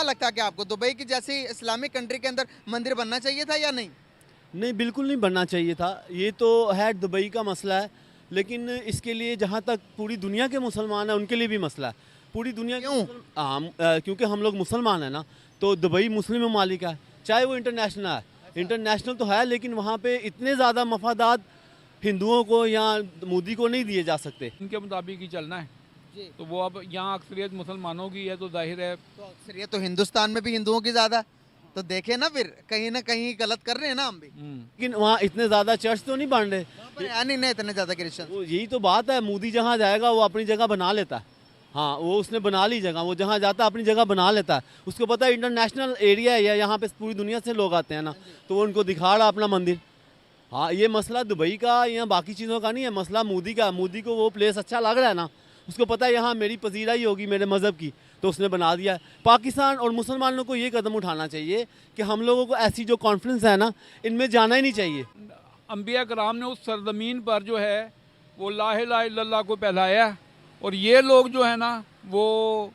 लगता है कि आपको दुबई की जैसी इस्लामिक कंट्री के अंदर मंदिर बनना चाहिए था या नहीं? नहीं, बिल्कुल नहीं बनना चाहिए था। ये तो है दुबई का मसला है, लेकिन इसके लिए जहाँ तक पूरी दुनिया के मुसलमान हैं उनके लिए भी मसला है। पूरी दुनिया के क्यों? क्योंकि हम लोग मुसलमान हैं ना, तो दुबई मुस्लिम ममालिक है, चाहे वो इंटरनेशनल है। इंटरनेशनल तो है, लेकिन वहाँ पे इतने ज़्यादा मफादात हिंदुओं को या मोदी को नहीं दिए जा सकते। उनके मुताबिक ही चलना है। जी। तो वो अब यहाँ अक्सरियत मुसलमानों की है तो जाहिर है तो अक्सरियत तो हिंदुस्तान में भी हिंदुओं की ज़्यादा, तो देखे ना कहीं गलत कर रहे हैं ना हम भी। लेकिन वहाँ इतने ज़्यादा चर्च तो नहीं बन रहे। वहाँ पर है नहीं ना इतने ज़्यादा क्रिश्चियन। वो यही तो बात है, मोदी जहाँ जाएगा वो अपनी जगह बना लेता है। हाँ, वो उसने बना ली जगह, वो जहाँ जाता है अपनी जगह बना लेता है। उसको पता है इंटरनेशनल एरिया है या यहाँ पे पूरी दुनिया से लोग आते हैं ना, तो वो उनको दिखा रहा अपना मंदिर। हाँ, ये मसला दुबई का या बाकी चीज़ों का नहीं है, मसला मोदी का। मोदी को वो प्लेस अच्छा लग रहा है ना, उसको पता है यहाँ मेरी पजीराई होगी मेरे मज़हब की, तो उसने बना दिया है। पाकिस्तान और मुसलमानों को ये कदम उठाना चाहिए कि हम लोगों को ऐसी जो कॉन्फ्रेंस है ना, इनमें जाना ही नहीं चाहिए। अंबिया कराम ने उस सरजमीन पर जो है वो ला इलाहा इल्लल्लाह को फैलाया, और ये लोग जो है ना वो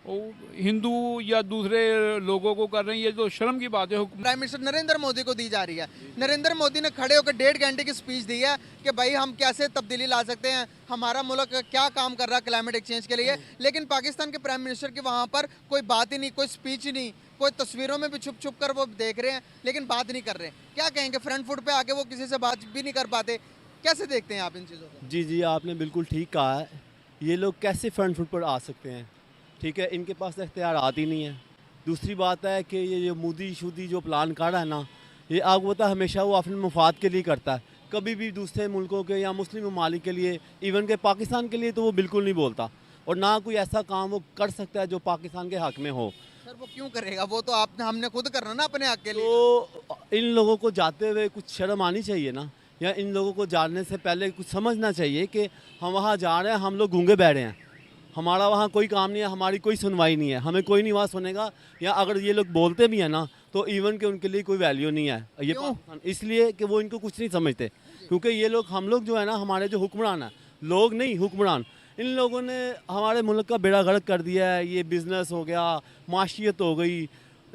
हिंदू या दूसरे लोगों को कर रहे हैं। ये तो शर्म की बात है। प्राइम मिनिस्टर नरेंद्र मोदी को दी जा रही है। नरेंद्र मोदी ने खड़े होकर 1.5 घंटे की स्पीच दी है कि भाई हम कैसे तब्दीली ला सकते हैं, हमारा मुल्क क्या काम कर रहा है क्लाइमेट एक्सचेंज के लिए। लेकिन पाकिस्तान के प्राइम मिनिस्टर की वहाँ पर कोई बात ही नहीं, कोई स्पीच ही नहीं, कोई तस्वीरों में भी छुप छुप कर वो देख रहे हैं लेकिन बात नहीं कर रहे। क्या कहेंगे, फ्रंट फुट पे आके वो किसी से बात भी नहीं कर पाते। कैसे देखते हैं आप इन चीज़ों को? जी जी, आपने बिल्कुल ठीक कहा है। ये लोग कैसे फ्रंट फुट पर आ सकते हैं? ठीक है, इनके पास इख्तियारात ही नहीं है। दूसरी बात है कि ये जो मोदी शूदी जो प्लान कर रहा है ना, ये आपको पता है हमेशा वो अपने मुफाद के लिए करता है। कभी भी दूसरे मुल्कों के या मुस्लिम ममालिक के लिए, इवन के पाकिस्तान के लिए तो वो बिल्कुल नहीं बोलता, और ना कोई ऐसा काम वो कर सकता है जो पाकिस्तान के हक़ में हो। सर वो क्यों करेगा? वो तो आपने हमने खुद करना ना अपने हक के लिए। तो इन लोगों को जाते हुए कुछ शर्म आनी चाहिए ना, या इन लोगों को जाने से पहले कुछ समझना चाहिए कि हम वहाँ जा रहे हैं, हम लोग गूंगे बैठे हैं, हमारा वहाँ कोई काम नहीं है, हमारी कोई सुनवाई नहीं है, हमें कोई नहीं वहाँ सुनेगा। या अगर ये लोग बोलते भी हैं ना, तो इवन के उनके लिए कोई वैल्यू नहीं है। ये पाकिस्तान इसलिए कि वो इनको कुछ नहीं समझते, क्योंकि ये लोग, हम लोग जो है ना, हमारे जो हुक्मरान है, लोग नहीं हुक्मरान, इन लोगों ने हमारे मुल्क का बेड़ा गर्क कर दिया है। ये बिज़नेस हो गया, माशियत हो गई,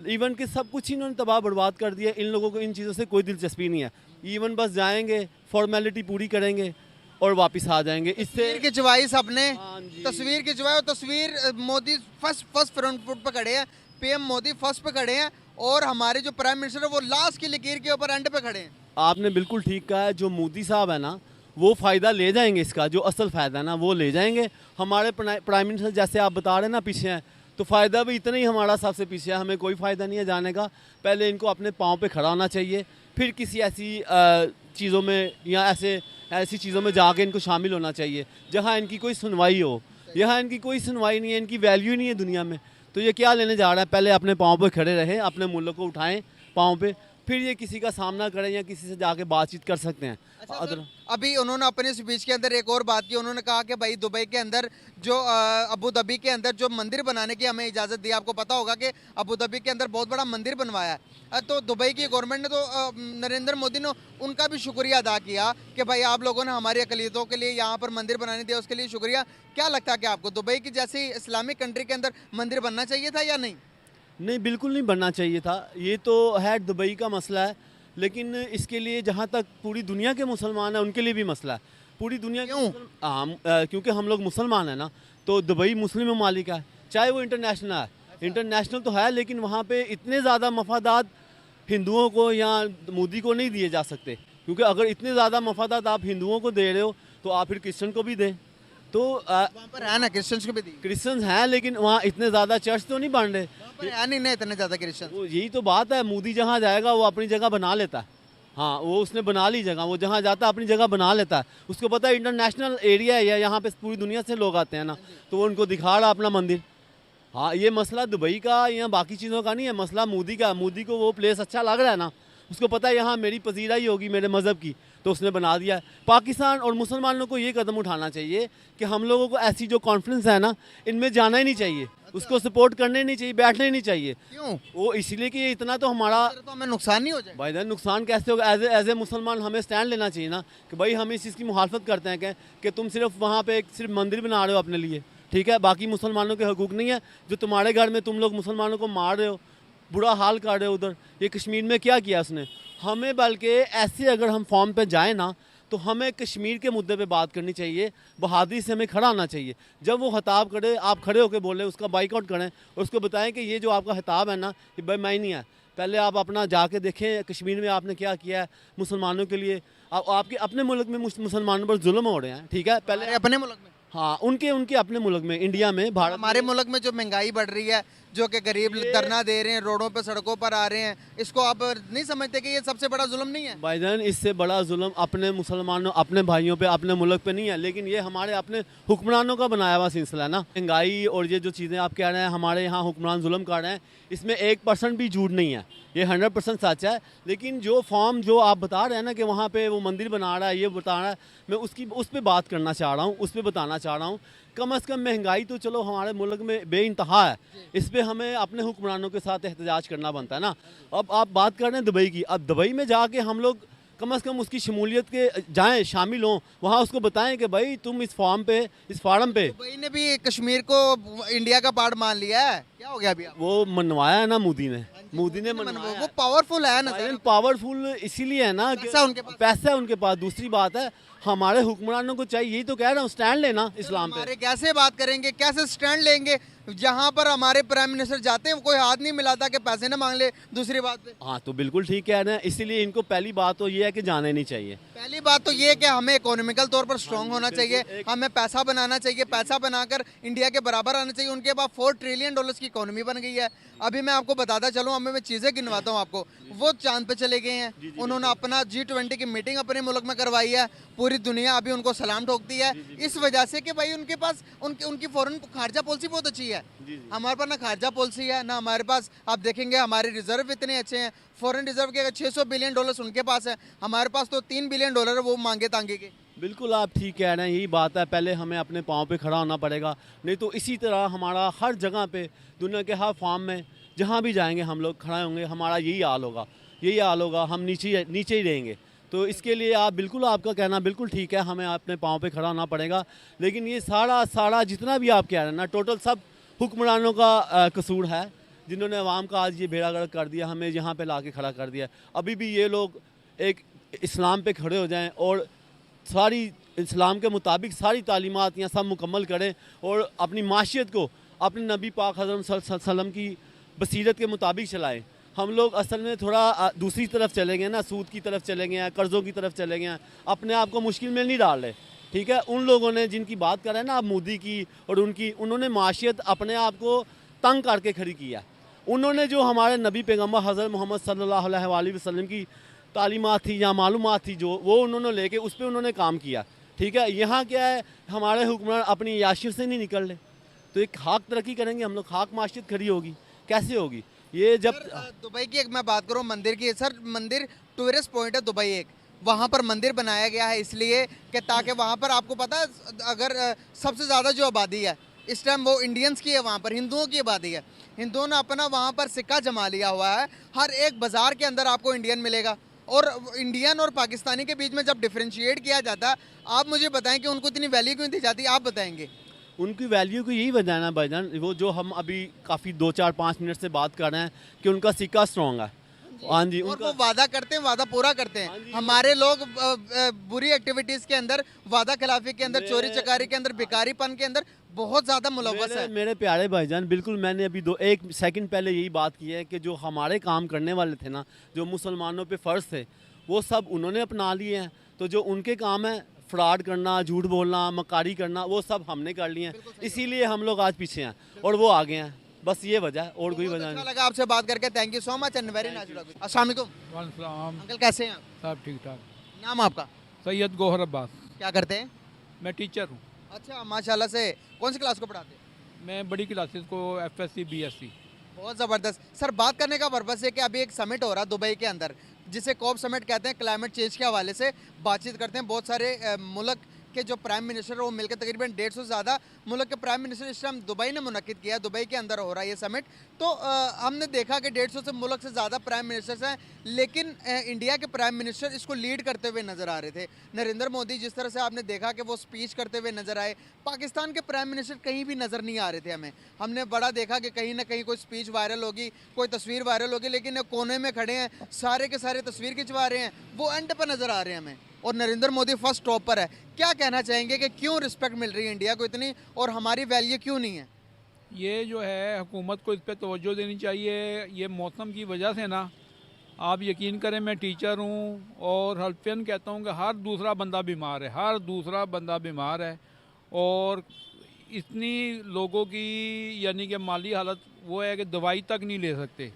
इवन कि सब कुछ इन्होंने तबाह बर्बाद कर दिया। इन लोगों को इन चीज़ों से कोई दिलचस्पी नहीं है। इवन बस जाएंगे, फॉर्मेलिटी पूरी करेंगे और वापस आ जाएंगे। इससे तस्वीर की चुवाई सबने, हाँ जी। तस्वीर की चुवाई, और तस्वीर मोदी फर्स्ट फ्रंट फुट पे खड़े हैं, पीएम मोदी फर्स्ट पे खड़े हैं, और हमारे जो प्राइम मिनिस्टर है वो लास्ट की लकीर के ऊपर एंड पे खड़े हैं। आपने बिल्कुल ठीक कहा है। जो मोदी साहब है ना, वो फ़ायदा ले जाएंगे, इसका जो असल फ़ायदा है ना वो ले जाएंगे। हमारे प्राइम मिनिस्टर जैसे आप बता रहे हैं ना पीछे हैं, तो फ़ायदा भी इतना ही हमारा सबसे पीछे है। हमें कोई फ़ायदा नहीं है जाने का। पहले इनको अपने पाँव पे खड़ा होना चाहिए, फिर किसी ऐसी चीज़ों में या ऐसी चीज़ों में जाके इनको शामिल होना चाहिए जहाँ इनकी कोई सुनवाई हो। यहाँ इनकी कोई सुनवाई नहीं है, इनकी वैल्यू नहीं है दुनिया में, तो ये क्या लेने जा रहा है? पहले अपने पाँव पे खड़े रहे, अपने मुल्क को उठाएं पाँव पे, फिर ये किसी का सामना करें या किसी से जाके बातचीत कर सकते हैं। अच्छा सर, अभी उन्होंने अपने स्पीच के अंदर एक और बात की। उन्होंने कहा कि भाई दुबई के अंदर जो अबू धाबी के अंदर जो मंदिर बनाने की हमें इजाज़त दी। आपको पता होगा कि अबू धाबी के अंदर बहुत बड़ा मंदिर बनवाया है। तो दुबई की गवर्नमेंट ने तो नरेंद्र मोदी ने उनका भी शुक्रिया अदा किया कि भाई आप लोगों ने हमारी अक़लियतों के लिए यहाँ पर मंदिर बनाने दिया, उसके लिए शुक्रिया। क्या लगता है कि आपको दुबई की जैसी इस्लामिक कंट्री के अंदर मंदिर बनना चाहिए था या नहीं? नहीं, बिल्कुल नहीं बनना चाहिए था। ये तो है दुबई का मसला है, लेकिन इसके लिए जहाँ तक पूरी दुनिया के मुसलमान हैं उनके लिए भी मसला है। पूरी दुनिया क्यों? क्योंकि हम लोग मुसलमान हैं ना, तो दुबई मुस्लिम ममालिक है, चाहे वो इंटरनेशनल है। इंटरनेशनल तो है, लेकिन वहाँ पे इतने ज़्यादा मफादात हिंदुओं को या मोदी को नहीं दिए जा सकते, क्योंकि अगर इतने ज़्यादा मफादात आप हिंदुओं को दे रहे हो तो आप फिर क्रिश्चियन को भी दें। तो वहाँ पर है ना क्रिश्चियंस को भी दी। क्रिश्चियन हैं, लेकिन वहाँ इतने ज़्यादा चर्च तो नहीं बन रहे। वहाँ पर है नहीं ना इतने ज़्यादा क्रिश्चियन। वो यही तो बात है, मोदी जहाँ जाएगा वो अपनी जगह बना लेता है। हाँ, वो उसने बना ली जगह, वो जहाँ जाता है अपनी जगह बना लेता है। उसको पता है इंटरनेशनल एरिया है या यहाँ पे पूरी दुनिया से लोग आते हैं ना, तो वो उनको दिखा रहा अपना मंदिर। हाँ, ये मसला दुबई का या बाकी चीज़ों का नहीं है, मसला मोदी का। मोदी को वो प्लेस अच्छा लग रहा है ना, उसको पता है यहाँ मेरी पजीराई होगी मेरे मज़हब की, तो उसने बना दिया है। पाकिस्तान और मुसलमानों को ये कदम उठाना चाहिए कि हम लोगों को ऐसी जो कॉन्फ्रेंस है ना, इनमें जाना ही नहीं चाहिए, उसको सपोर्ट करने नहीं चाहिए, बैठना ही नहीं चाहिए। क्यों? वो इसलिए कि इतना तो हमारा तो हमें नुकसान नहीं हो जाए। भाई नुकसान कैसे होगा? एज ए मुसलमान हमें स्टैंड लेना चाहिए ना, कि भाई हम इस चीज़ की मुखालफत करते हैं कि तुम सिर्फ वहाँ पे सिर्फ मंदिर बना रहे हो अपने लिए, ठीक है, बाकी मुसलमानों के हकूक़ नहीं है। जो तुम्हारे घर में तुम लोग मुसलमानों को मार रहे हो, बुरा हाल कर रहे हो उधर, ये कश्मीर में क्या किया उसने? हमें बल्कि ऐसे अगर हम फॉर्म पे जाएँ ना, तो हमें कश्मीर के मुद्दे पे बात करनी चाहिए, बहादुरी से हमें खड़ा आना चाहिए। जब वो खिताब करे, आप खड़े होकर बोले, उसका बाइकआउट करें और उसको बताएं कि ये जो आपका खिताब है ना, ये बेईमानी है। पहले आप अपना जाके देखें कश्मीर में आपने क्या किया है मुसलमानों के लिए। आपके अपने मुल्क में मुसलमानों पर जुल्म हो रहे हैं, ठीक है, पहले हमारे अपने मुल्क में, हाँ, उनके अपने मुल्क में, इंडिया में, भारत हमारे मुल्क में जो महंगाई बढ़ रही है, जो कि गरीब धरना दे रहे हैं, रोडों पे सड़कों पर आ रहे हैं, इसको आप नहीं समझते कि ये सबसे बड़ा जुल्म नहीं है? भाईजान, इससे बड़ा जुल्म अपने मुसलमानों, अपने भाइयों पे, अपने मुल्क पे नहीं है, लेकिन ये हमारे अपने हुक्मरानों का बनाया हुआ सिलसिला है ना। महंगाई और ये जो चीज़ें आप कह रहे हैं हमारे यहाँ हुक्मरान जुल्म कर रहे हैं, इसमें 1% भी झूठ नहीं है, ये 100% सच है। लेकिन जो फॉर्म जो आप बता रहे हैं ना कि वहाँ पे वो मंदिर बना रहा है, ये बता रहा है, मैं उस पर बात करना चाह रहा हूँ, उस पर बताना चाह रहा हूँ। कम से कम महंगाई तो चलो हमारे मुल्क में बेइंतहा है, इस पर हमें अपने हुक्मरानों के साथ एहतजाज करना बनता है ना। अब आप बात कर रहे हैं दुबई की, अब दुबई में जाके हम लोग कम से कम उसकी शमूलियत के जाएं, शामिल हों, वहाँ उसको बताएं कि भाई तुम इस फार्म पे, इस फार्म पे। दुबई ने भी कश्मीर को इंडिया का पार्ट मान लिया है, क्या हो गया अभी? वो मनवाया है ना मोदी ने, मोदी ने मनवाया। वो पावरफुल है ना सर, पावरफुल इसीलिए है ना कि पैसा है उनके पास। दूसरी बात है हमारे हुक्मरानों को चाहिए, यही तो कह रहा हूँ, स्टैंड लेना इस्लाम पे। हमारे कैसे बात करेंगे, कैसे स्टैंड लेंगे? जहाँ पर हमारे प्राइम मिनिस्टर जाते हैं कोई हाथ नहीं मिलाता कि पैसे ना मांग ले। दूसरी बात पे, हाँ, तो बिल्कुल ठीक कह रहे हैं, इसीलिए इनको पहली बात तो ये है कि जाने नहीं चाहिए। पहली बात तो ये है कि हमें इकोनॉमिकल तौर पर स्ट्रांग होना चाहिए, हमें पैसा बनाना चाहिए, पैसा बनाकर इंडिया के बराबर आना चाहिए। उनके पास $4 ट्रिलियन की इकोनॉमी बन गई है। अभी मैं आपको बताता चलूँ, हमें मैं चीज़ें गिनवाता हूँ आपको। वो चांद पे चले गए हैं, उन्होंने अपना G20 की मीटिंग अपने मुल्क में करवाई है, पूरी दुनिया अभी उनको सलाम ठोकती है इस वजह से कि भाई उनके पास उनकी फॉरेन खारजा पॉलिसी बहुत अच्छी है। हमारे पास ना खारजा पॉलिसी है, ना हमारे पास, आप देखेंगे हमारे रिजर्व इतने अच्छे हैं, फॉरेन रिजर्व के $600 बिलियन उनके पास है, हमारे पास तो $3 बिलियन है वो मांगे तांगे के। बिल्कुल आप ठीक कह रहे हैं, यही बात है, पहले हमें अपने पाँव पे खड़ा होना पड़ेगा, नहीं तो इसी तरह हमारा हर जगह पे, दुनिया के हर फार्म में जहाँ भी जाएंगे हम लोग खड़े होंगे, हमारा यही हाल होगा, हम नीचे ही रहेंगे। तो इसके लिए आप बिल्कुल, आपका कहना बिल्कुल ठीक है, हमें अपने पाँव पे खड़ा होना पड़ेगा। लेकिन ये सारा जितना भी आप कह रहे हैं ना, टोटल सब हुक्मरानों का कसूर है, जिन्होंने अवाम का आज ये बेड़ागर्क कर दिया, हमें यहाँ पे लाके खड़ा कर दिया। अभी भी ये लोग एक इस्लाम पे खड़े हो जाएं और सारी इस्लाम के मुताबिक सारी तालीमात यहाँ सब मुकम्मल करें और अपनी माशियत को अपने नबी पाक हज़रत सल्लल्लाहु अलैहि वसल्लम की बसीरत के मुताबिक चलाएं। हम लोग असल में थोड़ा दूसरी तरफ चले गए ना, सूद की तरफ चले गए हैं, कर्ज़ों की तरफ चले गए हैं, अपने आप को मुश्किल में नहीं डाल रहे। ठीक है, उन लोगों ने जिनकी बात कर रहे हैं ना आप, मोदी की और उन्होंने माशियत अपने आप को तंग करके खड़ी किया। उन्होंने जो हमारे नबी पैगम्बर हज़रत मोहम्मद सल्लल्लाहु अलैहि वसल्लम की तालीमात थी या मालूमात थी, जो वो उन्होंने लेके उस पर उन्होंने काम किया। ठीक है, यहाँ क्या है, हमारे हुक्मरान अपनी याशिर से नहीं निकल रहे, तो एक खाक तरक्की करेंगे हम लोग, खाक माशियत खड़ी होगी, कैसे होगी ये? जब दुबई की एक मैं बात करूँ मंदिर की, सर मंदिर टूरिस्ट पॉइंट है दुबई, एक वहाँ पर मंदिर बनाया गया है इसलिए कि ताकि वहाँ पर, आपको पता है अगर सबसे ज़्यादा जो आबादी है इस टाइम वो इंडियंस की है, वहाँ पर हिंदुओं की आबादी है। हिंदुओं ने अपना वहाँ पर सिक्का जमा लिया हुआ है, हर एक बाज़ार के अंदर आपको इंडियन मिलेगा। और इंडियन और पाकिस्तानी के बीच में जब डिफ्रेंशिएट किया जाता है, आप मुझे बताएं कि उनको इतनी वैल्यू क्यों दी जाती है, आप बताएंगे? उनकी वैल्यू को यही वजह है भाईजान, वो जो हम अभी काफ़ी 2-4-5 मिनट से बात कर रहे हैं कि उनका सिक्का स्ट्रॉन्ग है। हाँ जी, और वो वादा करते हैं, वादा पूरा करते हैं। हमारे लोग बुरी एक्टिविटीज़ के अंदर, वादा खिलाफी के अंदर, चोरी चकारी के अंदर, भिखारीपन के अंदर बहुत ज़्यादा मुलव्वस है। मेरे प्यारे भाईजान, बिल्कुल मैंने अभी 1 सेकंड पहले यही बात की है कि जो हमारे काम करने वाले थे ना, जो मुसलमानों पे फ़र्ज थे, वो सब उन्होंने अपना लिए हैं। तो जो उनके काम है, फ्रॉड करना, झूठ बोलना, मकारी करना, वो सब हमने कर लिए हैं, इसीलिए हम लोग आज पीछे हैं और वो आगे हैं। बस ये वजह है, और कोई वजह नहीं। अच्छा लगा आपसे बात करके, thank you so much and very nice. अस्सलाम वालेकुम अंकल, कैसे हैं आप? सब ठीक ठाक। नाम आपका? सैयद गौहर अब्बास। क्या करते हैं? मैं टीचर हूँ। अच्छा, माशाल्लाह से। कौन सी क्लास को पढ़ाते हैं? मैं बड़ी क्लासेस को FSC BSc। बहुत ज़बरदस्त। सर, बात करने का पर्पस है कि अभी एक समिट हो रहा है दुबई के अंदर, जिसे कॉप समिट कहते हैं। क्लाइमेट चेंज के हवाले से बातचीत करते हैं। बहुत सारे मुल्क के जो प्राइम मिनिस्टर है वो मिलकर तकरीबन 150 से ज़्यादा मुल्क के प्राइम मिनिस्टर इस टाइम दुबई ने मुनक्किद किया, दुबई के अंदर हो रहा है ये समिट। तो हमने देखा कि 150 से मुल्क से ज़्यादा प्राइम मिनिस्टर्स हैं, लेकिन इंडिया के प्राइम मिनिस्टर इसको लीड करते हुए नज़र आ रहे थे। नरेंद्र मोदी जिस तरह से आपने देखा कि वो स्पीच करते हुए नज़र आए, पाकिस्तान के प्राइम मिनिस्टर कहीं भी नज़र नहीं आ रहे थे हमें। हमने बड़ा देखा कि कहीं ना कहीं कोई स्पीच वायरल होगी, कोई तस्वीर वायरल होगी, लेकिन कोने में खड़े हैं, सारे के सारे तस्वीर खिंचवा रहे हैं, वो एंड पर नज़र आ रहे हैं हमें। और नरेंद्र मोदी फर्स्ट टॉप पर है। क्या कहना चाहेंगे कि क्यों रिस्पेक्ट मिल रही है इंडिया को इतनी, और हमारी वैल्यू क्यों नहीं है? ये जो है हुकूमत को इस पर तवज्जो देनी चाहिए। ये मौसम की वजह से ना, आप यकीन करें, मैं टीचर हूँ और हल्फियन कहता हूँ कि हर दूसरा बंदा बीमार है, हर दूसरा बंदा बीमार है। और इतनी लोगों की यानी कि माली हालत वो है कि दवाई तक नहीं ले सकते।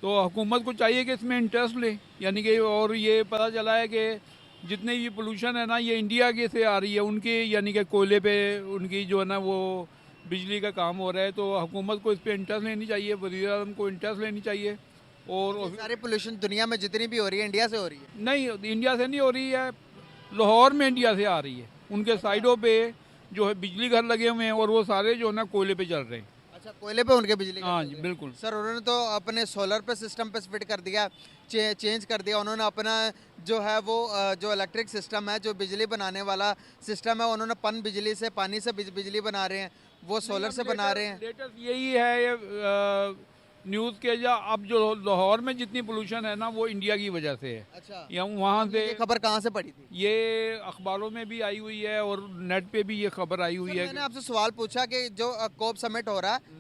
तो हुकूमत को चाहिए कि इसमें इंटरेस्ट ले, यानी कि, और ये पता चला है कि जितनी भी पोल्यूशन है ना, ये इंडिया के से आ रही है, उनके यानी कि कोयले पे उनकी जो है ना वो बिजली का काम हो रहा है। तो हुकूमत को इस पर इंटरेस्ट लेनी चाहिए, वज़ीर आज़म को इंटरेस्ट लेनी चाहिए। और सारे पोल्यूशन दुनिया में जितनी भी हो रही है इंडिया से हो रही है? नहीं, इंडिया से नहीं हो रही है, लाहौर में इंडिया से आ रही है। उनके साइडों पे जो है बिजली घर लगे हुए हैं और वो सारे जो है ना कोयले पे चल रहे हैं। अच्छा, कोयले पे उनके बिजली? हाँ जी, बिल्कुल सर, उन्होंने तो अपने सोलर पे सिस्टम पे फिट कर दिया, चेंज कर दिया उन्होंने अपना जो है वो जो इलेक्ट्रिक सिस्टम है, जो बिजली बनाने वाला सिस्टम है, उन्होंने पन बिजली से, पानी से बिजली बना रहे हैं, वो सोलर से बना रहे हैं। लेटेस्ट यही है ये न्यूज़ के, या अब जो लाहौर में जितनी पोल्यूशन है ना वो इंडिया की वजह से है। अच्छा, या वहाँ से ये खबर कहाँ से पड़ी थी? ये अखबारों में भी आई हुई है और नेट पे भी ये खबर आई हुई सर, है। मैंने आपसे सवाल पूछा कि जो कोप समिट हो रहा है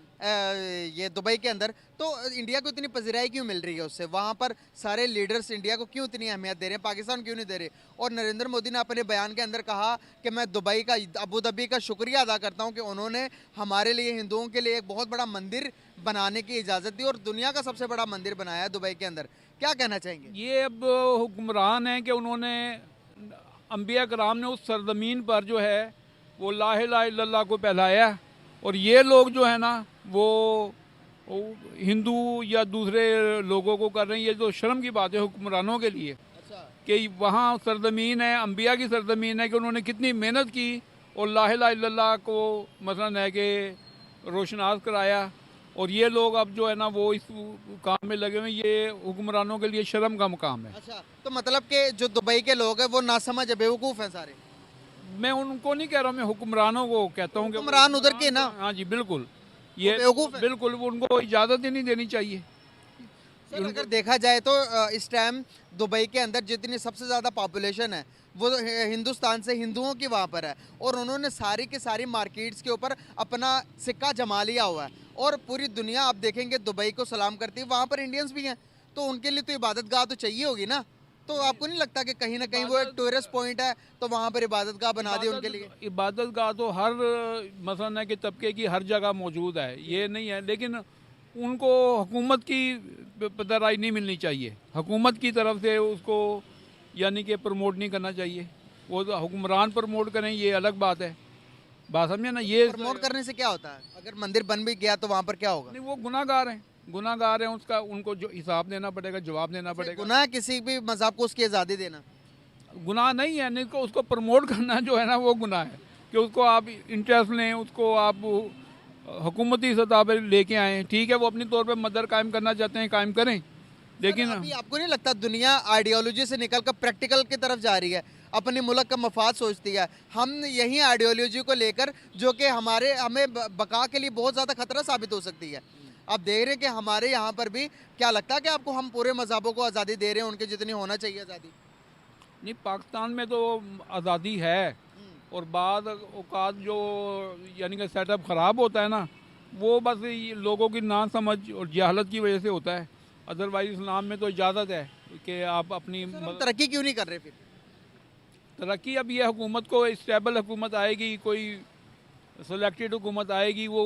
ये दुबई के अंदर, तो इंडिया को इतनी पजीराई क्यों मिल रही है उससे? वहाँ पर सारे लीडर्स इंडिया को क्यों इतनी अहमियत दे रहे हैं, पाकिस्तान क्यों नहीं दे रहे? और नरेंद्र मोदी ने अपने बयान के अंदर कहा कि मैं दुबई का, अबू धाबी का शुक्रिया अदा करता हूँ कि उन्होंने हमारे लिए, हिंदुओं के लिए एक बहुत बड़ा मंदिर बनाने की इजाज़त दी और दुनिया का सबसे बड़ा मंदिर बनाया है दुबई के अंदर। क्या कहना चाहेंगे? ये अब हुक्मरान है कि उन्होंने, अम्बिया कराम ने उस सरजमीन पर जो है वो ला इलाहा इल्लल्लाह को फैलाया। और ये लोग जो है ना वो हिंदू या दूसरे लोगों को कर रहे हैं। ये तो शर्म की बात है हुक्मरानों के लिए कि वहाँ सरजमीन है, अम्बिया की सरजमीन है, कि उन्होंने कितनी मेहनत की और ला इलाहा इल्लल्लाह को मसलन है कि रोशनास कराया। और ये लोग अब जो है ना वो इस काम में लगे हुए हैं। ये हुक्मरानों के लिए शर्म का मुकाम है। अच्छा, तो मतलब कि जो दुबई के लोग हैं वो नासमझ बेवकूफ़ हैं सारे? मैं उनको नहीं कह रहा हूँ, मैं हुक्मरानों को कहता हूँ कि हुक्मरान उधर के ना? हाँ जी, बिल्कुल, ये बेवकूफ़ है। बिल्कुल उनको इजाज़त ही नहीं देनी चाहिए। सर, अगर देखा जाए तो इस टाइम दुबई के अंदर जितनी सबसे ज़्यादा पॉपुलेशन है वो हिंदुस्तान से हिंदुओं की वहाँ पर है, और उन्होंने सारी की सारी मार्केट्स के ऊपर अपना सिक्का जमा लिया हुआ है, और पूरी दुनिया आप देखेंगे दुबई को सलाम करती है। वहाँ पर इंडियंस भी हैं, तो उनके लिए तो इबादत गाह तो चाहिए होगी ना? तो आपको नहीं लगता कि कहीं ना कहीं वो एक टूरिस्ट पॉइंट है, तो वहाँ पर इबादत गाह बना दी उनके लिए? इबादत गाह तो हर मसलन है कि तबके की हर जगह मौजूद है, ये नहीं है, लेकिन उनको हुकूमत की राय नहीं मिलनी चाहिए। हुकूमत की तरफ से उसको यानी कि प्रमोट नहीं करना चाहिए। वो तो हुक्मरान प्रमोट करें, ये अलग बात है। बात समझे ना? ये प्रमोट करने से क्या होता है? अगर मंदिर बन भी गया तो वहाँ पर क्या होगा? नहीं, वो गुनाहगार हैं, गुनाहगार हैं, उसका उनको जो हिसाब देना पड़ेगा, जवाब देना पड़ेगा। गुनाह किसी भी मज़हब को उसकी आज़ादी देना गुनाह नहीं है, नहीं, उसको प्रमोट करना जो है ना वो गुनाह है कि उसको आप इंटरेस्ट लें, उसको आप हुकूमती सतह पर लेके आएँ। ठीक है, वो अपनी तौर पर मदर कायम करना चाहते हैं, कायम करें, लेकिन अभी आपको नहीं लगता दुनिया आइडियोलॉजी से निकल कर प्रैक्टिकल की तरफ जा रही है, अपने मुल्क का मफाद सोचती है? हम यही आइडियोलॉजी को लेकर, जो कि हमें बका के लिए बहुत ज़्यादा खतरा साबित हो सकती है। आप देख रहे हैं कि हमारे यहाँ पर भी, क्या लगता है कि आपको हम पूरे मज़हबों को आज़ादी दे रहे हैं उनके जितनी होना चाहिए आज़ादी? नहीं, पाकिस्तान में तो आज़ादी है, और बाद औकात जो यानी कि सेटअप ख़राब होता है ना, वो बस लोगों की ना समझ और जहालत की वजह से होता है। अदरवाइज इस्लाम में तो इजाज़त है कि आप अपनी तरक्की क्यों नहीं कर रहे फिर? तरक्की अब ये हुकूमत को, स्टेबल हुकूमत आएगी, कोई सेलेक्टेड हुकूमत आएगी, वो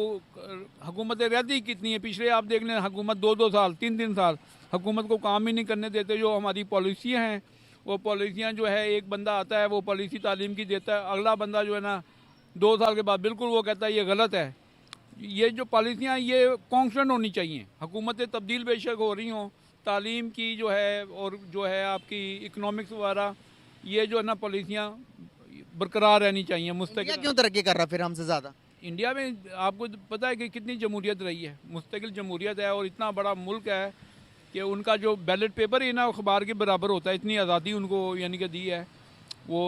हुकूमतें रहती कितनी है। पिछले आप देख लें, हुकूमत 2-2 साल 3-3 साल हुकूमत को काम ही नहीं करने देते। जो हमारी पॉलिसियाँ हैं, वो पॉलिसियाँ जो है, एक बंदा आता है वो पॉलिसी तालीम की देता है, अगला बंदा जो है ना 2 साल के बाद बिल्कुल वो कहता है ये गलत है। ये जो पॉलिसियाँ ये कॉन्स्टेंट होनी चाहिए। हुकूमतें तब्दील बेशक हो रही हों, तालीम की जो है और जो है आपकी इकनॉमिक्स वगैरह, ये जो है ना पॉलिसियाँ बरकरार रहनी चाहिए। इंडिया क्यों तरक्की कर रहा फिर हमसे ज़्यादा? इंडिया में आपको पता है कि कितनी जमहूरियत रही है, मुस्तकिल जमहूरियत है, और इतना बड़ा मुल्क है कि उनका जो बैलेट पेपर ही ना अखबार के बराबर होता है, इतनी आज़ादी उनको यानी कि दी है, वो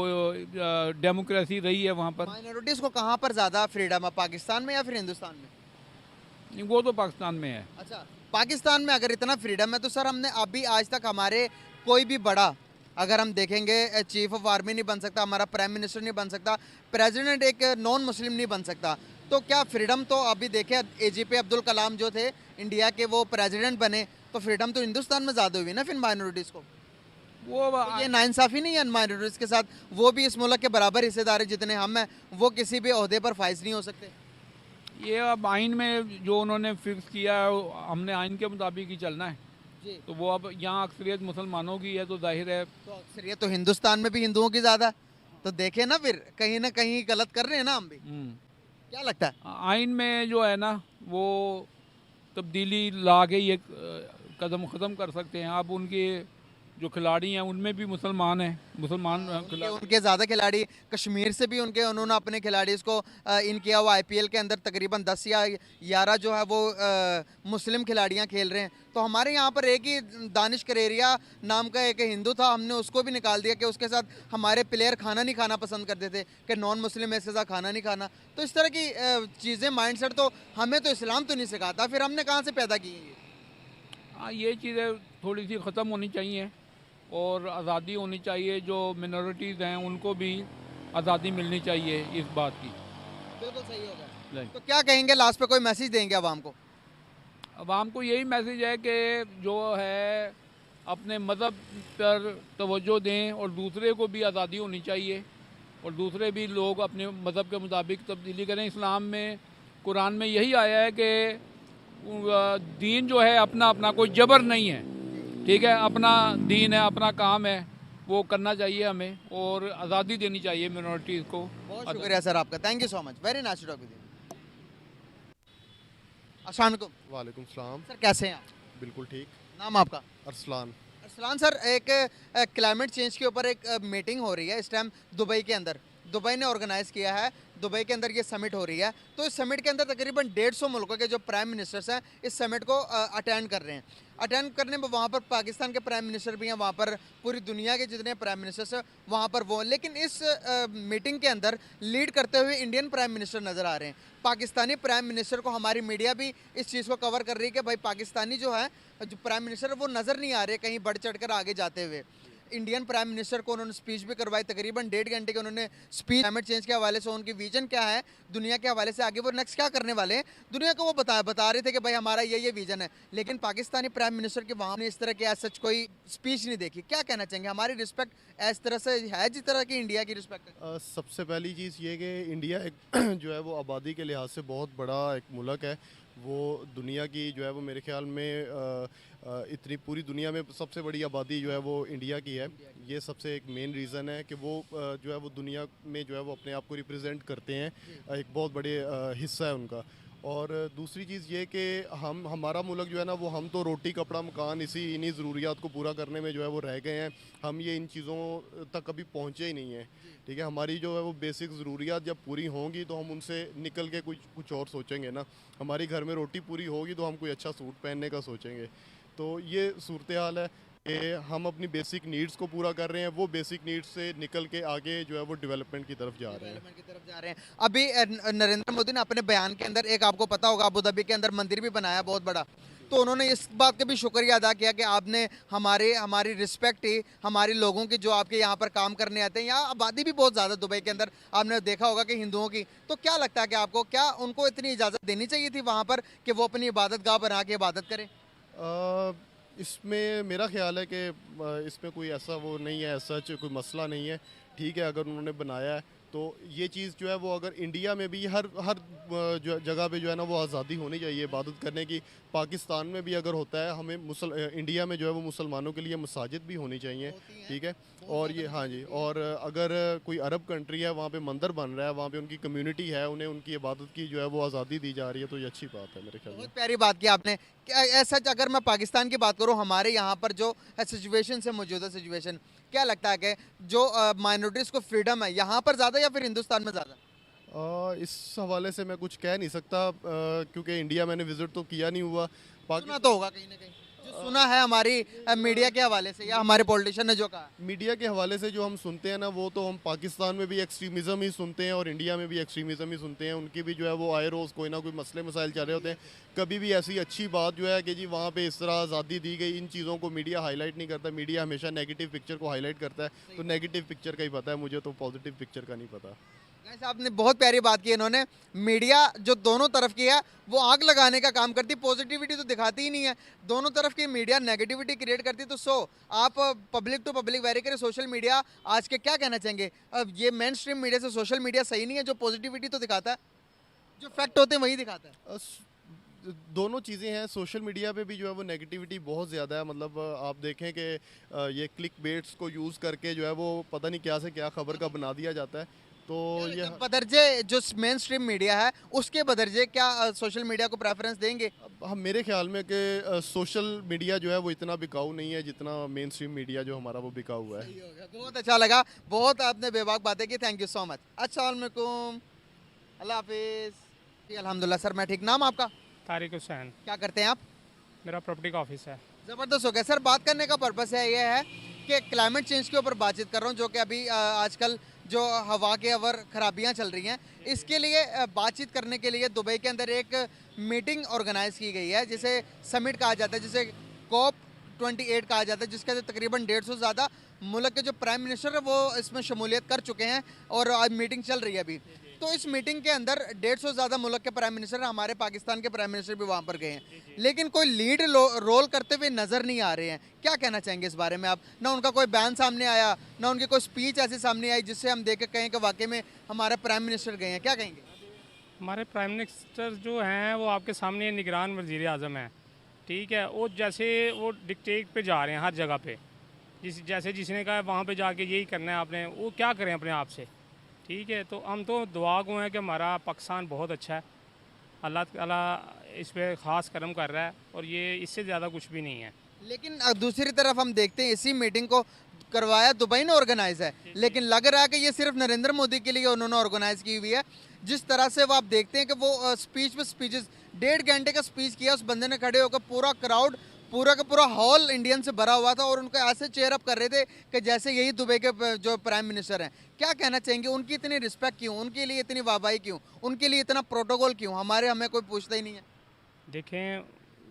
डेमोक्रेसी रही है वहाँ पर। माइनॉरिटीज़ को कहाँ पर ज़्यादा फ्रीडम है, पाकिस्तान में या फिर हिंदुस्तान में? नहीं, वो तो पाकिस्तान में है। अच्छा, पाकिस्तान में अगर इतना फ्रीडम है तो सर हमने अभी आज तक हमारे कोई भी बड़ा, अगर हम देखेंगे चीफ ऑफ आर्मी नहीं बन सकता, हमारा प्राइम मिनिस्टर नहीं बन सकता, प्रेसिडेंट एक नॉन मुस्लिम नहीं बन सकता, तो क्या फ्रीडम तो अभी देखे एजीपी अब्दुल कलाम जो थे इंडिया के, वो प्रेसिडेंट बने, तो फ्रीडम तो हिंदुस्तान में ज़्यादा हुई ना फिर माइनॉरिटीज़ को। वो तो ये नाइंसाफ़ी नहीं है माइनॉरिटीज़ के साथ? वो भी इस मुल्क के बराबर हिस्सेदार है जितने हम हैं, वो किसी भी ओहदे पर फाइज नहीं हो सकते। ये अब आइन में जो उन्होंने फिक्स किया है, हमने आइन के मुताबिक ही चलना है। जी, तो वो अब यहाँ अक्सरियत मुसलमानों की है, तो जाहिर है। तो अक्सरियत तो हिंदुस्तान में भी हिंदुओं की ज़्यादा, तो देखे ना फिर कहीं ना कहीं गलत कर रहे हैं ना हम भी। क्या लगता है? आइन में जो है ना वो तब्दीली ला के ये कदम ख़त्म कर सकते हैं। अब उनके जो खिलाड़ी हैं उनमें भी मुसलमान हैं, मुसलमान खिलाड़ी। उनके ज़्यादा खिलाड़ी कश्मीर से भी उन्होंने अपने खिलाड़ी को इन किया हुआ। आईपीएल के अंदर तकरीबन 10 या 11 जो है वो मुस्लिम खिलाड़ियां खेल रहे हैं। तो हमारे यहाँ पर एक ही दानिश करेरिया नाम का एक हिंदू था, हमने उसको भी निकाल दिया कि उसके साथ हमारे प्लेयर खाना नहीं खाना पसंद करते थे कि नॉन मुस्लिम है, इसके साथ खाना नहीं खाना। तो इस तरह की चीज़ें, माइंडसेट तो हमें तो इस्लाम तो नहीं सिखाता, फिर हमने कहाँ से पैदा की है? हाँ, ये चीज़ें थोड़ी सी ख़त्म होनी चाहिए और आज़ादी होनी चाहिए। जो मिनॉरिटीज़ हैं उनको भी आज़ादी मिलनी चाहिए इस बात की। बिल्कुल सही होगा। नहीं, तो क्या कहेंगे लास्ट पे, कोई मैसेज देंगे आवाम को? अवाम को यही मैसेज है कि जो है अपने मज़हब पर तवज्जो दें और दूसरे को भी आज़ादी होनी चाहिए और दूसरे भी लोग अपने मज़हब के मुताबिक तब्दीली करें। इस्लाम में, कुरान में यही आया है कि दीन जो है अपना अपना, कोई जबर नहीं है, ठीक है, अपना दीन है, अपना काम है, वो करना चाहिए हमें और आज़ादी देनी चाहिए मिनॉरिटीज़ को। बहुत शुक्रिया सर आपका, thank you so much, very nice to talk with you. अस्सलाम वालेकुम। वालेकुम सलाम। सर कैसे हैं आप? बिल्कुल ठीक। नाम आपका? अरसलान। अरसलान सर, एक क्लाइमेट चेंज के ऊपर एक मीटिंग हो रही है इस टाइम दुबई के अंदर। दुबई ने ऑर्गेनाइज़ किया है, दुबई के अंदर ये समिट हो रही है। तो इस समिट के अंदर तकरीबन 150 मुल्कों के जो प्राइम मिनिस्टर्स हैं इस समिट को अटेंड कर रहे हैं। अटेंड करने में वहाँ पर पाकिस्तान के प्राइम मिनिस्टर भी हैं, वहाँ पर पूरी दुनिया के जितने प्राइम मिनिस्टर्स हैं वहाँ पर वो। लेकिन इस मीटिंग के अंदर लीड करते हुए इंडियन प्राइम मिनिस्टर नज़र आ रहे हैं। पाकिस्तानी प्राइम मिनिस्टर को हमारी मीडिया भी इस चीज़ को कवर कर रही है कि भाई पाकिस्तानी जो है, जो प्राइम मिनिस्टर वो नज़र नहीं आ रहे कहीं बढ़ चढ़ कर आगे जाते हुए। इंडियन प्राइम मिनिस्टर को उन्होंने स्पीच भी करवाई, तकरीबन 1.5 घंटे के उन्होंने स्पीच, क्लाइमेट चेंज के हवाले से उनकी विजन क्या है, दुनिया के हवाले से आगे वो नेक्स्ट क्या करने वाले हैं दुनिया को, वो बता रहे थे कि भाई हमारा ये विजन है। लेकिन पाकिस्तानी प्राइम मिनिस्टर के वहाँ ने इस तरह की एज सच कोई स्पीच नहीं देखी। क्या कहना चाहेंगे? हमारी रिस्पेक्ट इस तरह से है जिस तरह की इंडिया की रिस्पेक्ट है? सबसे पहली चीज़ ये कि इंडिया एक जो है वो आबादी के लिहाज से बहुत बड़ा एक मुल्क है। वो दुनिया की जो है वो मेरे ख्याल में इतनी पूरी दुनिया में सबसे बड़ी आबादी जो है वो इंडिया की है। ये सबसे एक मेन रीज़न है कि वो जो है वो दुनिया में जो है वो अपने आप को रिप्रेजेंट करते हैं, एक बहुत बड़े हिस्सा है उनका। और दूसरी चीज़ ये कि हमारा मुल्क जो है ना वो, हम तो रोटी कपड़ा मकान इन्हीं ज़रूरियात को पूरा करने में जो है वो रह गए हैं। हम ये इन चीज़ों तक कभी पहुँचे ही नहीं हैं, ठीक है। हमारी जो है वो बेसिक ज़रूरियात जब पूरी होंगी तो हम उनसे निकल के कुछ और सोचेंगे ना। हमारी घर में रोटी पूरी होगी तो हम कोई अच्छा सूट पहनने का सोचेंगे। तो ये सूरत हाल है कि हम अपनी बेसिक नीड्स को पूरा कर रहे हैं, वो बेसिक नीड्स से निकल के आगे जो है वो डेवलपमेंट की तरफ जा रहे हैं। अभी नरेंद्र मोदी ने अपने बयान के अंदर, एक आपको पता होगा, अबू धाबी के अंदर मंदिर भी बनाया बहुत बड़ा। तो उन्होंने इस बात का भी शुक्रिया अदा किया कि आपने हमारी रिस्पेक्ट ही, हमारे लोगों की जो आपके यहाँ पर काम करने आते हैं, यहाँ आबादी भी बहुत ज़्यादा दुबई के अंदर आपने देखा होगा कि हिंदुओं की। तो क्या लगता है कि आपको, क्या उनको इतनी इजाज़त देनी चाहिए थी वहाँ पर कि वो अपनी इबादत गाह बना के इबादत करें? इसमें मेरा ख्याल है कि इसमें कोई ऐसा वो नहीं है, ऐसा कोई मसला नहीं है, ठीक है। अगर उन्होंने बनाया है तो ये चीज़ जो है वो अगर इंडिया में भी हर जो जगह पे जो है ना वो आज़ादी होनी चाहिए इबादत करने की। पाकिस्तान में भी अगर होता है, हमें इंडिया में जो है वो मुसलमानों के लिए मसाजिद भी होनी चाहिए, ठीक है। और ये, हाँ जी, और अगर कोई अरब कंट्री है वहाँ पे मंदिर बन रहा है, वहाँ पे उनकी कम्युनिटी है, उन्हें उनकी इबादत की जो है वो आज़ादी दी जा रही है, तो ये अच्छी बात है मेरे ख्याल में। बहुत प्यारी बात की आपने। ऐसा अगर मैं पाकिस्तान की बात करूँ, हमारे यहाँ पर जो सिचुएशन है, मौजूदा सिचुएशन, क्या लगता है कि जो माइनॉरिटीज़ को फ्रीडम है यहाँ पर ज़्यादा या फिर हिंदुस्तान में ज़्यादा? इस हवाले से मैं कुछ कह नहीं सकता, क्योंकि इंडिया मैंने विज़िट तो किया नहीं हुआ। सुना तो होगा कहीं ना कहीं, जो सुना है हमारी मीडिया के हवाले से या हमारे पॉलिटिशियन ने जो कहा। मीडिया के हवाले से जो हम सुनते हैं ना, वो तो हम पाकिस्तान में भी एक्सट्रीमिज़म ही सुनते हैं और इंडिया में भी एक्सट्रीमिज़म ही सुनते हैं। उनकी भी जो है वो आए रोज़ कोई ना कोई मसले मसाइल चल रहे होते हैं। कभी भी ऐसी अच्छी बात जो है कि जी वहाँ पे इस तरह आज़ादी दी गई, इन चीज़ों को मीडिया हाईलाइट नहीं करता। मीडिया हमेशा नेगेटिव पिक्चर को हाईलाइट करता है। तो नेगेटिव पिक्चर का ही पता है मुझे, तो पॉजिटिव पिक्चर का नहीं पता। गाइस आपने बहुत प्यारी बात की, इन्होंने मीडिया जो दोनों तरफ की है वो आग लगाने का काम करती, पॉजिटिविटी तो दिखाती ही नहीं है। दोनों तरफ की मीडिया नेगेटिविटी क्रिएट करती। तो आप पब्लिक टू पब्लिक वेरी करें, सोशल मीडिया आज के क्या कहना चाहेंगे? अब ये मेन स्ट्रीम मीडिया से सोशल मीडिया सही नहीं है, जो पॉजिटिविटी तो दिखाता है, जो फैक्ट होते हैं वही दिखाता है। दोनों चीज़ें हैं। सोशल मीडिया पे भी जो है वो नेगेटिविटी बहुत ज़्यादा है। मतलब आप देखें कि ये क्लिक बेट्स को यूज़ करके जो है वो पता नहीं क्या से क्या खबर का बना दिया जाता है। तो ये बदरजे जो मेन स्ट्रीम मीडिया है उसके बदरजे क्या सोशल मीडिया को प्रेफरेंस देंगे? हम मेरे ख्याल में कि सोशल मीडिया जो है वो इतना बिकाऊ नहीं है जितना मेन स्ट्रीम मीडिया जो हमारा वो बिका हुआ है। बहुत अच्छा लगा, बहुत आपने बेबाक बातें की, थैंक यू सो मच। अस्सलाम वालेकुम, अल्लाह हाफिज़। अल्हम्दुलिल्लाह सर, मैं ठीक। नाम आपका? तारिक हुसैन। क्या करते हैं आप? मेरा प्रॉपर्टी का ऑफिस है। ज़बरदस्त हो गया सर। बात करने का पर्पस है ये है कि क्लाइमेट चेंज के ऊपर बातचीत कर रहा हूँ, जो कि अभी आजकल जो हवा के अवर खराबियाँ चल रही हैं, इसके लिए बातचीत करने के लिए दुबई के अंदर एक मीटिंग ऑर्गेनाइज की गई है, जिसे समिट कहा जाता है, जिसे COP28 कहा जाता है, जिसके अंदर तकरीबन 150 से ज़्यादा मुल्क के जो प्राइम मिनिस्टर है वो इसमें शमूलियत कर चुके हैं और आज मीटिंग चल रही है अभी। तो इस मीटिंग के अंदर 150 से ज़्यादा मुल्क के प्राइम मिनिस्टर, हमारे पाकिस्तान के प्राइम मिनिस्टर भी वहाँ पर गए हैं, लेकिन कोई लीड रोल करते हुए नज़र नहीं आ रहे हैं। क्या कहना चाहेंगे इस बारे में आप? ना उनका कोई बयान सामने आया, ना उनकी कोई स्पीच ऐसे सामने आई जिससे हम देख के कहें कि वाकई में हमारे प्राइम मिनिस्टर गए हैं। क्या कहेंगे? हमारे प्राइम मिनिस्टर जो हैं वो आपके सामने निगरान वज़ीर आज़म हैं, ठीक है। वो जैसे वो डिक्टेट पे जा रहे हैं हर जगह पे, जैसे जिसने कहा वहाँ पे जाके यही करना है आपने, वो क्या करें अपने आप से, ठीक है। तो हम तो दुआ गो हैं कि हमारा पाकिस्तान बहुत अच्छा है, अल्लाह ताला इस पर ख़ास करम कर रहा है और ये इससे ज़्यादा कुछ भी नहीं है। लेकिन दूसरी तरफ हम देखते हैं इसी मीटिंग को करवाया दुबई ने ऑर्गेनाइज है, लेकिन लग रहा है कि ये सिर्फ नरेंद्र मोदी के लिए उन्होंने ऑर्गेनाइज की हुई है। जिस तरह से वो आप देखते हैं कि वो स्पीच पे स्पीचेस 1.5 घंटे का स्पीच किया उस बंदे ने, खड़े होकर पूरा क्राउड, पूरा का पूरा हॉल इंडियन से भरा हुआ था और उनको ऐसे चेयर अप कर रहे थे कि जैसे यही दुबई के जो प्राइम मिनिस्टर हैं। क्या कहना चाहेंगे? उनकी इतनी रिस्पेक्ट क्यों, उनके लिए इतनी वाहवाही क्यों, उनके लिए इतना प्रोटोकॉल क्यों? हमें कोई पूछता ही नहीं है। देखें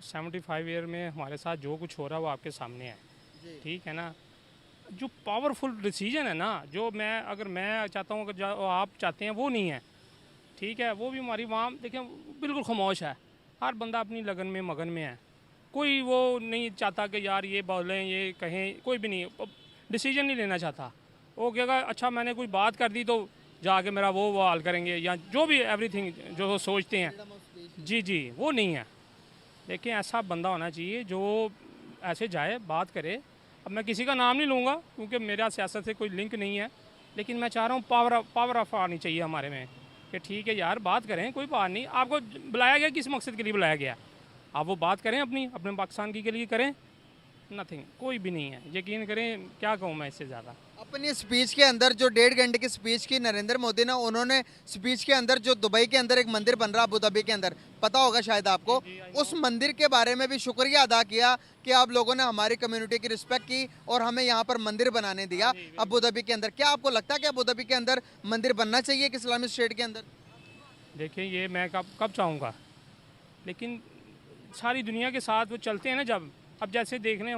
75 ईयर में हमारे साथ जो कुछ हो रहा है वो आपके सामने है, ठीक है ना। जो पावरफुल डिसीजन है ना, जो अगर मैं चाहता हूँ, अगर जो आप चाहते हैं वो नहीं है, ठीक है। वो भी हमारी वहाँ देखें बिल्कुल खामोश है, हर बंदा अपनी लगन में मगन में है। कोई वो नहीं चाहता कि यार ये बोलें ये कहें, कोई भी नहीं डिसीजन नहीं लेना चाहता। वो कहेगा अच्छा मैंने कोई बात कर दी तो जाके मेरा वो हाल करेंगे, या जो भी एवरीथिंग जो वो सोचते हैं, जी वो नहीं है। देखिए ऐसा बंदा होना चाहिए जो ऐसे जाए बात करे। अब मैं किसी का नाम नहीं लूँगा क्योंकि मेरा सियासत से कोई लिंक नहीं है, लेकिन मैं चाह रहा हूँ पावर ऑफ आनी चाहिए हमारे में कि ठीक है यार बात करें, कोई बात नहीं। आपको बुलाया गया किस मकसद के लिए बुलाया गया, आप वो बात करें अपने पाकिस्तान की के लिए करें। नथिंग, कोई भी नहीं है, यकीन करें। क्या कहूँ मैं इससे ज़्यादा। अपनी स्पीच के अंदर जो 1.5 घंटे की स्पीच की नरेंद्र मोदी ने, उन्होंने स्पीच के अंदर जो दुबई के अंदर एक मंदिर बन रहा अबू धाबी के अंदर, पता होगा शायद आपको, उस मंदिर के बारे में भी शुक्रिया अदा किया कि आप लोगों ने हमारी कम्युनिटी की रिस्पेक्ट की और हमें यहाँ पर मंदिर बनाने दिया अबू धाबी के अंदर। क्या आपको लगता है कि अबू धाबी के अंदर मंदिर बनना चाहिए कि इस्लामिक स्टेट के अंदर? देखिए ये मैं कब चाहूँगा, लेकिन सारी दुनिया के साथ वो चलते हैं ना, जब अब जैसे देख रहे हैं